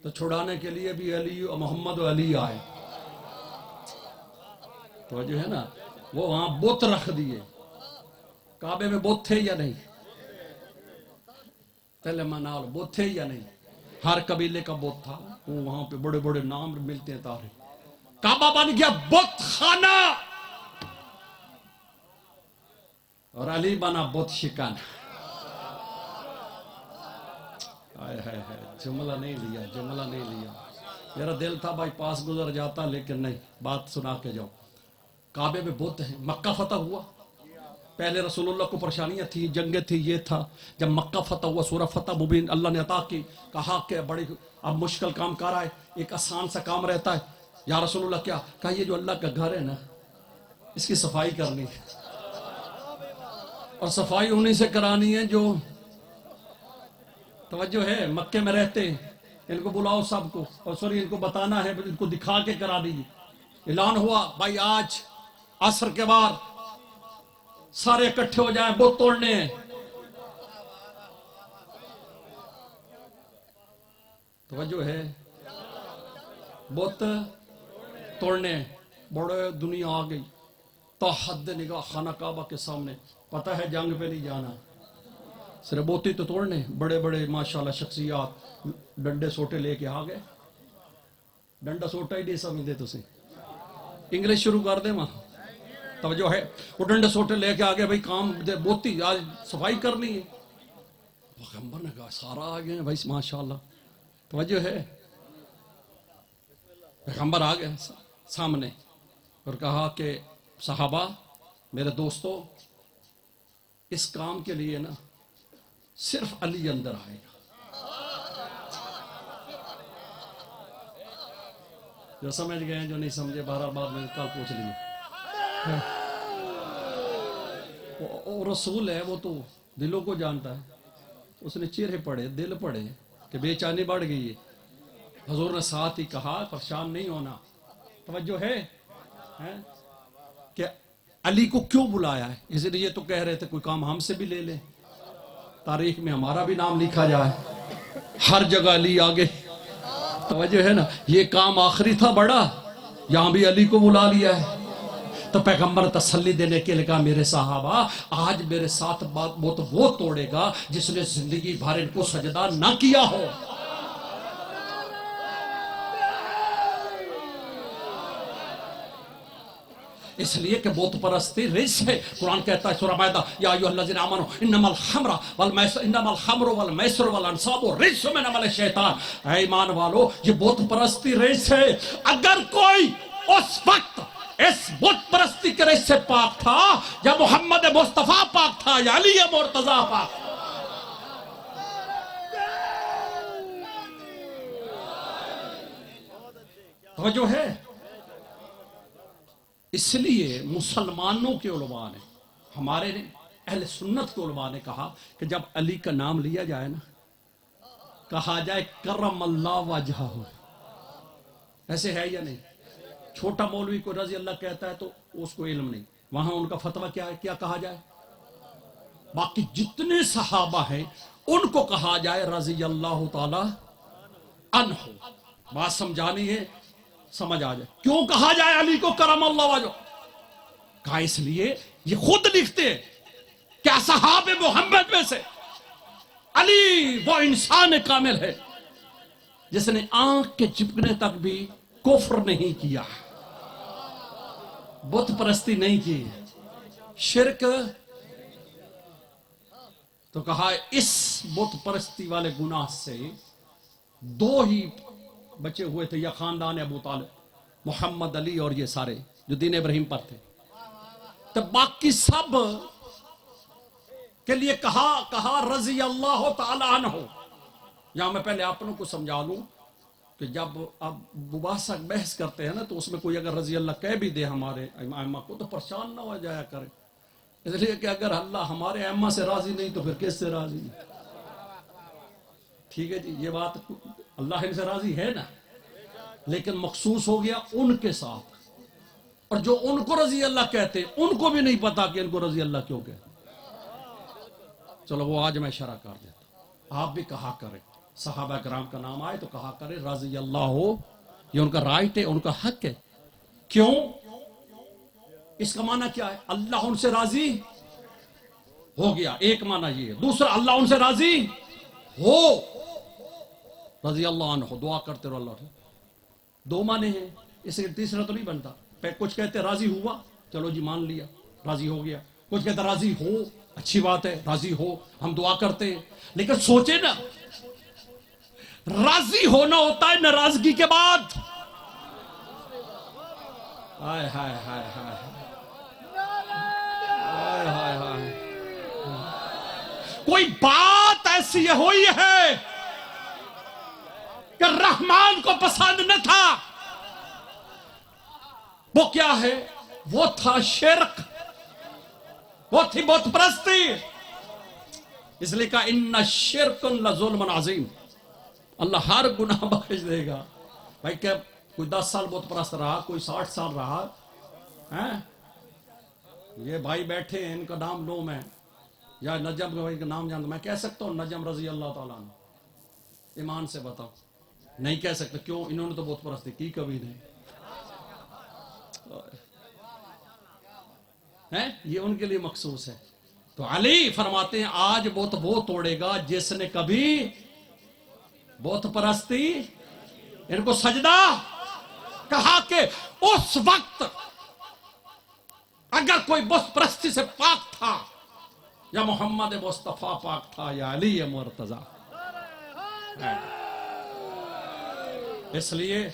Speaker 2: تو چھڑانے کے لیے بھی علی محمد و علی آئے. تو جو ہے نا وہ وہاں بت رکھ دیے. کعبے میں بت تھے یا نہیں؟ پہلے منال بت تھے یا نہیں؟ ہر قبیلے کا بت تھا، وہاں پہ بڑے بڑے نام ملتے ہیں تاریخ. کعبہ بن گیا بت خانہ اور علی بنا بت شکن. جملہ نہیں لیا، جملہ نہیں لیا. میرا دل تھا بھائی پاس گزر جاتا، لیکن نہیں، بات سنا کے جاؤ. کعبے میں بت ہے. مکہ فتح ہوا، پہلے رسول اللہ کو پریشانیاں تھی، جنگیں تھی، یہ تھا. جب مکہ فتح ہوا، سورہ فتح مبین اللہ نے عطا کی، کہا کہ بڑی اب مشکل کام کر رہا ہے، ایک آسان سا کام رہتا ہے. یا رسول اللہ کیا کہا؟ یہ جو اللہ کا گھر ہے نا اس کی صفائی کرنی ہے، اور صفائی انہی سے کرانی ہے جو توجہ ہے مکے میں رہتے ہیں. ان کو بلاؤ سب کو، اور سوری ان کو بتانا ہے، ان کو دکھا کے کرا دیجیے. اعلان ہوا بھائی آج عصر کے بعد سارے اکٹھے ہو جائیں، بت توڑنے ہیں. توجہ ہے، بت توڑنے. بڑے دنیا آ گئی تو حد نگاہ خانہ کعبہ کے سامنے. پتہ ہے جنگ پہ نہیں جانا، صرف بوتی تو توڑنے. بڑے بڑے ماشاءاللہ شخصیات ڈنڈے سوٹے لے کے آ گئے. ڈنڈا سوٹا ہی نہیں سمجھتے تسی، انگلش شروع کر دے ماں. توجہ ہے، وہ ڈنڈے سوٹے لے کے آ گئے. بھائی کام بوتی آج صفائی کرنی ہے. پیغمبر نے کہا سارا آ گئے بھائی ماشاءاللہ. توجہ ہے، پیغمبر آ گئے سامنے اور کہا کہ صحابہ میرے دوستو، اس کام کے لیے نا صرف علی اندر آئے گا. جو سمجھ گئے ہیں، جو نہیں سمجھے بہرحال بعد میں کل پوچھ لیں گے. وہ رسول ہے، وہ تو دلوں کو جانتا ہے. اس نے چہرے پڑھے، دل پڑھے کہ بے چینی بڑھ گئی ہے. حضور نے ساتھ ہی کہا پریشان نہیں ہونا. توجہ ہے کہ علی کو کیوں بلایا ہے؟ اس لیے تو کہہ رہے تھے کوئی کام ہم سے بھی لے لیں، تاریخ میں ہمارا بھی نام لکھا جائے. ہر جگہ علی آگے. توجہ ہے نا، یہ کام آخری تھا بڑا، یہاں بھی علی کو بلا لیا ہے. تو پیغمبر تسلی دینے کے لیے کہا میرے صحابہ آج میرے ساتھ بات وہ توڑے گا جس نے زندگی بھر ان کو سجدہ نہ کیا ہو. اس لیے کہ بت پرستی رجس ہے. قرآن کہتا ہے سورہ مائدہ یا ایھا الذین آمنوا انما الخمر والمیسر والانصاب رجس من عمل الشیطان. اے ایمان والو، یہ بت پرستی رجس ہے. اگر کوئی اس وقت اس بت پرستی کے رجس سے پاک تھا، یا محمد مصطفیٰ پاک تھا، یا علی مرتضیٰ پاک تھا. توجہ ہے. اس لیے مسلمانوں کے علماء نے، ہمارے اہل سنت کے علماء نے کہا کہ جب علی کا نام لیا جائے نا، کہا جائے کرم اللہ وجہہ. ایسے ہے یا نہیں؟ چھوٹا مولوی کو رضی اللہ کہتا ہے تو اس کو علم نہیں، وہاں ان کا فتویٰ کیا ہے، کیا کہا جائے؟ باقی جتنے صحابہ ہیں ان کو کہا جائے رضی اللہ تعالی عنہ. بات سمجھانی ہے، سمجھ آ جائے. کیوں کہا جائے علی کو کرم اللہ وجہ؟ کہا اس لیے یہ خود لکھتے ہیں کہ اصحاب محمد میں سے علی وہ انسان کامل ہے جس نے آنکھ کے چپکنے تک بھی کفر نہیں کیا، بت پرستی نہیں کی، شرک، تو کہا اس بت پرستی والے گناہ سے دو ہی بچے ہوئے تھے، یا خاندان ابو طالب، محمد علی اور یہ سارے جو دین ابراہیم پر تھے، تو باقی سب کے لیے کہا رضی اللہ تعالی عنہ۔ یہاں میں پہلے آپ کو سمجھا لوں کہ جب آپ مباحثہ بحث کرتے ہیں نا تو اس میں کوئی اگر رضی اللہ کہہ بھی دے ہمارے ائمہ کو تو پریشان نہ ہو جایا کرے، اس لیے کہ اگر اللہ ہمارے ائمہ سے راضی نہیں تو پھر کس سے راضی؟ ٹھیک ہے جی، یہ بات اللہ ان سے راضی ہے نا، لیکن مخصوص ہو گیا ان کے ساتھ، اور جو ان کو رضی اللہ کہتے ہیں ان کو بھی نہیں پتا کہ ان کو رضی اللہ کیوں کہتے۔ چلو وہ آج میں شرح کر دیتا ہوں، آپ بھی کہا کریں، صحابہ کرام کا نام آئے تو کہا کریں رضی اللہ ہو، یہ ان کا رائٹ ہے، ان کا حق ہے۔ کیوں؟ اس کا معنی کیا ہے؟ اللہ ان سے راضی ہو گیا، ایک معنی یہ ہے۔ دوسرا، اللہ ان سے راضی ہو، رضی اللہ عنہ، دعا کرتے رہو اللہ سے۔ دو معنی ہیں، اس سے تیسرا تو نہیں بنتا۔ کچھ کہتے راضی ہوا، چلو جی مان لیا، راضی ہو گیا۔ کچھ کہتے راضی ہو، اچھی بات ہے، راضی ہو، ہم دعا کرتے ہیں، لیکن سوچے نا، راضی ہونا ہوتا ہے ناراضگی کے بعد۔ ہائے ہائے ہائے ہائے ہائے ہائے ہائے، کوئی بات ایسی ہوئی ہے کہ رحمان کو پسند نہ تھا، وہ کیا ہے؟ وہ تھا شرک، وہ تھی بت پرستی۔ اس لیے کہا ان شرک لظلم عظیم، اللہ ہر گناہ بخش دے گا۔ بھائی کہ کوئی 10 سال بت پرست رہا، کوئی 60 سال رہا، یہ بھائی بیٹھے ہیں، ان کا نام لو میں، یا نجم بھائی کا نام جانتا، میں کہہ سکتا ہوں نجم رضی اللہ تعالیٰ عنہ؟ ایمان سے بتاؤ، نہیں کہہ سکتے۔ کیوں؟ انہوں نے تو بت پرستی کی کبھی نہیں، یہ ان کے لیے مخصوص ہے۔ تو علی فرماتے ہیں آج بت وہ توڑے گا جس نے کبھی بت پرستی، ان کو سجدہ کہا کہ اس وقت اگر کوئی بت پرستی سے پاک تھا، یا محمد مصطفیٰ پاک تھا، یا علی مرتضی۔ اس لیے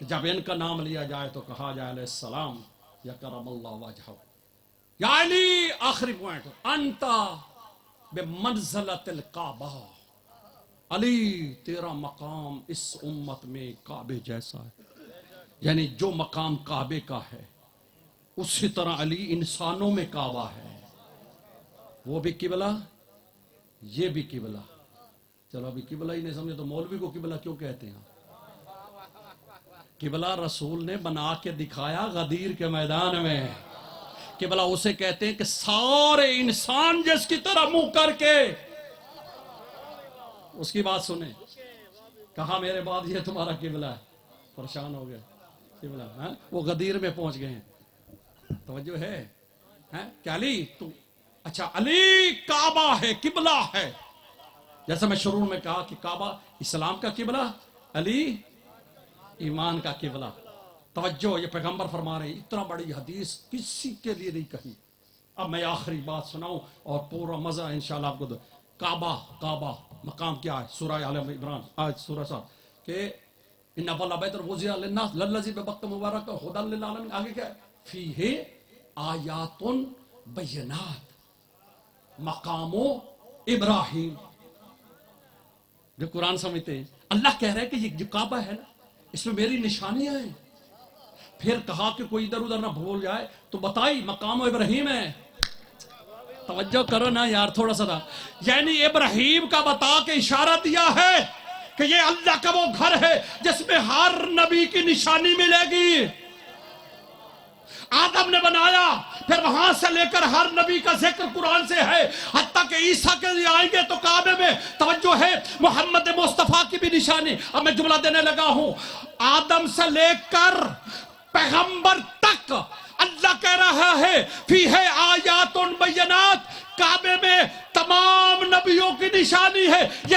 Speaker 2: جب ان کا نام لیا جائے تو کہا جائے علیہ السلام یا کرم اللہ وجہہ، یا علی، آخری پوائنٹ، انتا بمنزلت الکعبہ، علی تیرا مقام اس امت میں کعبے جیسا ہے، یعنی جو مقام کعبے کا ہے اسی طرح علی انسانوں میں کعبہ ہے، وہ بھی قبلہ، یہ بھی قبلہ۔ چلو ابھی قبلہ ہی نہیں سمجھے تو مولوی کو قبلہ کیوں کہتے ہیں؟ قبلہ رسول نے بنا کے دکھایا غدیر کے میدان میں۔ قبلہ اسے کہتے ہیں کہ سارے انسان جس کی طرح منہ کر کے اس کی بات سنیں۔ کہا میرے بعد یہ تمہارا قبلہ ہے، پریشان ہو گئے، قبلہ وہ غدیر میں پہنچ گئے ہیں۔ توجہ ہے کہ علی تو اچھا علی کعبہ ہے، قبلہ ہے، جیسا میں شروع میں کہا کہ کعبہ اسلام کا قبلہ، علی ایمان کا قبلہ۔ توجہ، یہ پیغمبر فرما رہے ہیں، اتنا بڑی حدیث کسی کے لیے نہیں کہی۔ اب میں آخری بات سناؤں اور پورا مزہ انشاءاللہ آپ کو دو۔ کعبہ مقام کیا ہے؟ سورہ آل عمران آیت سورہ 7 کہ ان اول بیت وضع للناس للذی ببکۃ مبارک ھدی للعالمین، آگے کیا ہے؟ فیہ آیات بینات مقام ابراہیم۔ جو قرآن سمجھتے ہیں، اللہ کہہ رہے ہیں کہ یہ جو کعبہ ہے نا اس میں میری نشانیاں ہیں۔ پھر کہا کہ کوئی ادھر ادھر نہ بھول جائے تو بتائی مقام ابراہیم ہے۔ توجہ کرو نا یار تھوڑا سا تھا، یعنی ابراہیم کا بتا کے اشارہ دیا ہے کہ یہ اللہ کا وہ گھر ہے جس میں ہر نبی کی نشانی ملے گی۔ آدم نے بنایا، پھر وہاں سے لے کر ہر نبی کا ذکر قرآن سے ہے، حتیٰ کہ عیسیٰ کے لیے آئیں گے تو کعبے میں توجہ ہے محمد مصطفیٰ کی بھی نشانی۔ اب میں جملہ دینے لگا ہوں، آدم سے لے کر پیغمبر تک اللہ کہہ رہا ہے فیہ آیات بینات، کعبے میں تمام نبیوں کی نشانی ہے۔ یہ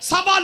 Speaker 2: 1.25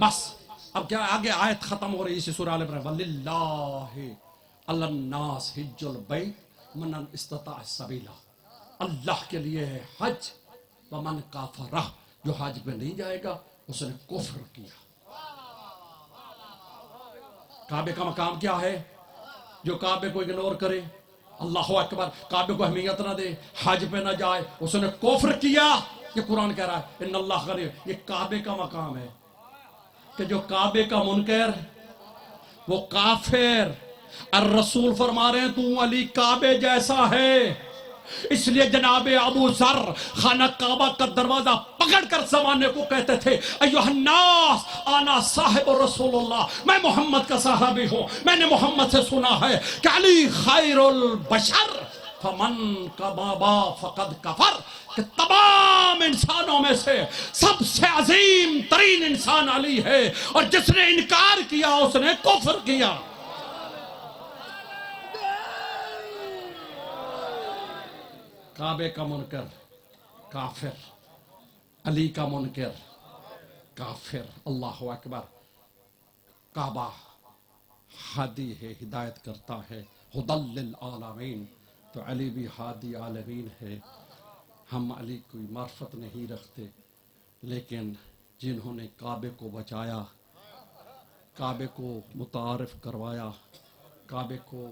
Speaker 2: بس اب کیا آگے آیت ختم ہو رہی اسی سورہ آل عمران وَلِلَّهِ عَلَى النَّاسِ حِجُّ الْبَيْتِ مَنْ اسْتَطَاعَ سَبِيلًا، اللہ کے لیے ہے حج، وَمَنْ كَفَرَ، جو حج پہ نہیں جائے گا اس نے کفر کیا۔ کعبے کا مقام کیا ہے؟ جو کعبے کو اگنور کرے، اللہ اکبر، کعبے کو اہمیت نہ دے، حج پہ نہ جائے، اس نے کفر کیا۔ یہ قرآن کہہ رہا ہے ان اللہ غنی، یہ کعبے کا مقام ہے کہ جو کعبے کا منکر وہ کافر۔ الرسول فرما رہے ہیں تو علی کعبے جیسا ہے، اس لیے جناب ابو ذر خانہ کعبہ کا دروازہ پکڑ کر زمانے کو کہتے تھے ایھا الناس انا صاحب رسول اللہ، میں محمد کا صحابی ہوں، میں نے محمد سے سنا ہے کہ علی خیر البشر فمن کبابا فقد کفر، کہ تمام انسانوں میں سے سب سے عظیم ترین انسان علی ہے، اور جس نے انکار کیا اس نے کفر کیا۔ کعبے کا منکر کافر، علی کا منکر کافر۔ اللہ اکبر۔ کعبہ ہادی ہے، ہدایت کرتا ہے، ہدی للعالمین، تو علی بھی ہادی عالمین ہے۔ ہم علی کوئی معرفت نہیں رکھتے، لیکن جنہوں نے کعبے کو بچایا، کعبے کو متعارف کروایا، کعبے کو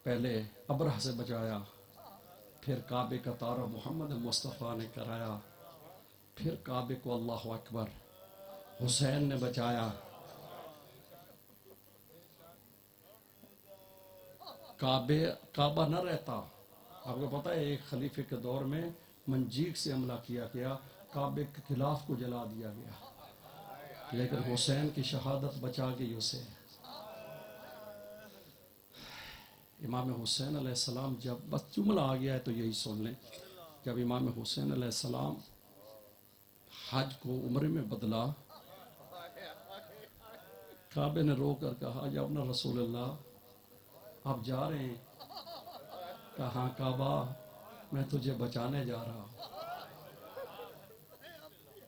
Speaker 2: پہلے ابرہ سے بچایا، پھر کعبے کا تعارف محمد مصطفیٰ نے کرایا، پھر کعبے کو اللہ اکبر حسین نے بچایا۔ کعبہ نہ رہتا، آپ کو پتہ ہے ایک خلیفے کے دور میں منجیک سے حملہ کیا گیا، کعبے کے خلاف کو جلا دیا گیا، لیکن حسین کی شہادت بچا گئی اسے۔ امام حسین علیہ السلام، جب بس جملہ آ گیا ہے تو یہی سن لیں، جب امام حسین علیہ السلام حج کو عمرے میں بدلا، کعبے نے رو کر کہا یا ابن رسول اللہ آپ جا رہے ہیں؟ کہا کعبہ میں تجھے بچانے جا رہا ہوں۔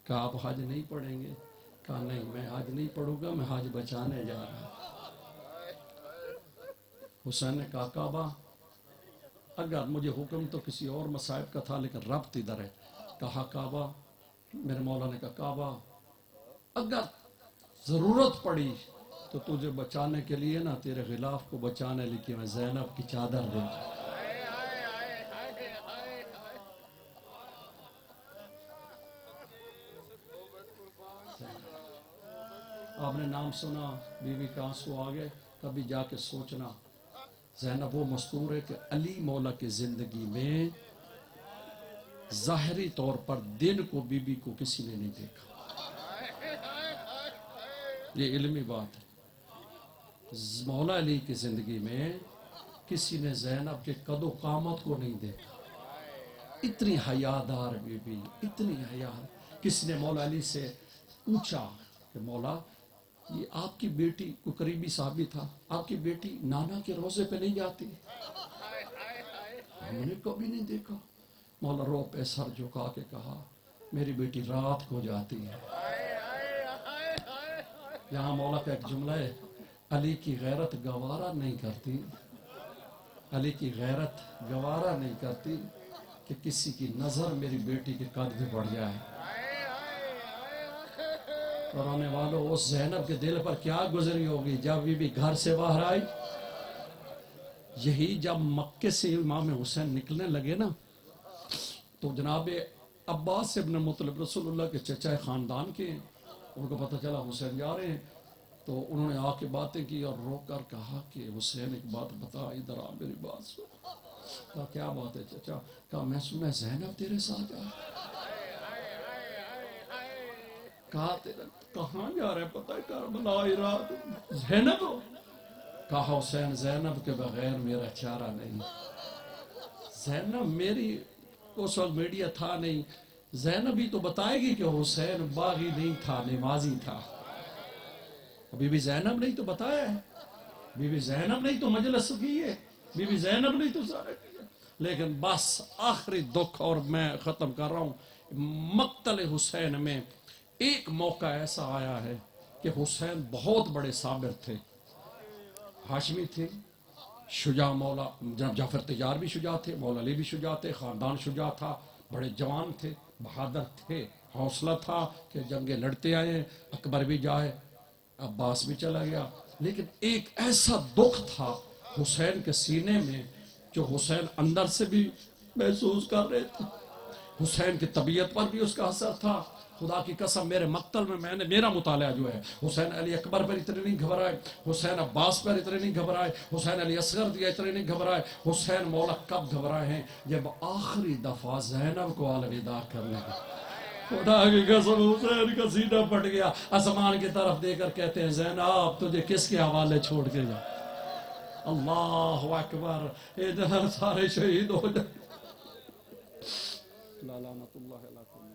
Speaker 2: کہا آپ حج نہیں پڑھیں گے؟ کہا نہیں میں حج نہیں پڑھوں گا، میں حج بچانے جا رہا ہوں۔ حسین نے کہا کعبہ اگر مجھے حکم تو کسی اور مصائب کا تھا لیکن ربط ادھر ہے۔ کہا کعبہ، میرے مولا نے کہا کعبہ اگر ضرورت پڑی تو تجھے بچانے کے لیے نا تیرے غلاف کو بچانے لیے میں زینب کی چادر دے دوں۔ آپ نے نام سنا، بیوی کا آنسو آگے، کبھی جا کے سوچنا۔ زینب وہ مستور ہے کہ علی مولا کی زندگی میں ظاہری طور پر دن کو بی بی کو کسی نے نہیں دیکھا، یہ علمی بات ہے۔ مولا علی کی زندگی میں کسی نے زینب کے قد و قامت کو نہیں دیکھا، اتنی حیادار بی بی، اتنی حیادار۔ کسی نے مولا علی سے پوچھا کہ مولا یہ آپ کی بیٹی کو، قریبی صحابی تھا، آپ کی بیٹی نانا کے روزے پہ نہیں جاتی؟ ہم نے کبھی نہیں دیکھا۔ مولا رو پہ سر جھکا کے کہا میری بیٹی رات کو جاتی ہے۔ یہاں مولا کا ایک جملہ ہے، علی کی غیرت گوارا نہیں کرتی، علی کی غیرت گوارا نہیں کرتی کہ کسی کی نظر میری بیٹی کے قد پہ پڑ جائے۔ اور آنے والوں اس زینب کے دل پر کیا گزری ہوگی جب بی بی گھر سے باہر آئی۔ یہی جب مکے سے امام حسین نکلنے لگے نا تو جناب عباس ابن مطلب رسول اللہ کے چچا خاندان کے، ان کو پتہ چلا حسین جا رہے ہیں، تو انہوں نے آ کے باتیں کی اور رو کر کہا کہ حسین ایک بات بتا، ادھر آ میری بات سن۔ کہا کیا بات ہے چچا؟ کہا میں سنا زینب تیرے ساتھ جا۔ کہا تیرا کہاں جا رہے پتہ ہے؟ کربلا رات زینب ہو؟ کہا حسین زینب کے بغیر میرا چارہ نہیں، زینب میری اس وقت میڈیا تھا نہیں، زینب ہی تو بتائے گی کہ حسین باغی نہیں تھا، نمازی تھا۔ بی بی زینب نہیں تو بتایا ہے، بی بی زینب نہیں تو مجلس کی ہے، بی بی زینب نہیں تو سارے کیا۔ لیکن بس آخری دکھ، اور میں ختم کر رہا ہوں، مقتل حسین میں ایک موقع ایسا آیا ہے کہ حسین بہت بڑے صابر تھے، ہاشمی تھے، شجاع مولا جناب جعفر طیار بھی شجاع تھے، مولا علی بھی شجاع تھے، خاندان شجاع تھا، بڑے جوان تھے، بہادر تھے، حوصلہ تھا کہ جنگیں لڑتے آئے، اکبر بھی جائے، عباس بھی چلا گیا، لیکن ایک ایسا دکھ تھا حسین کے سینے میں جو حسین اندر سے بھی محسوس کر رہے تھے، حسین کی طبیعت پر بھی اس کا اثر تھا۔ خدا کی قسم میرے مقتل میں نے میرا مطالعہ جو ہے، حسین علی اکبر پر اتنے نہیں گھبرائے، حسین عباس پر اتنے نہیں گھبرائے، حسین علی اصغر دیا اتنے نہیں گھبرائے، حسین مولا کب گھبرائے ہیں جب آخری دفعہ زینب کو الوداع کرنے کا، خدا کی قسم حسین کا سینہ پھٹ گیا، آسمان کی طرف دے کر کہتے ہیں زینب تجھے کس کے حوالے چھوڑ کے جا، اللہ اکبر، ادھر سارے شہید ہو جائے۔ لا لعنت اللہ علیکم۔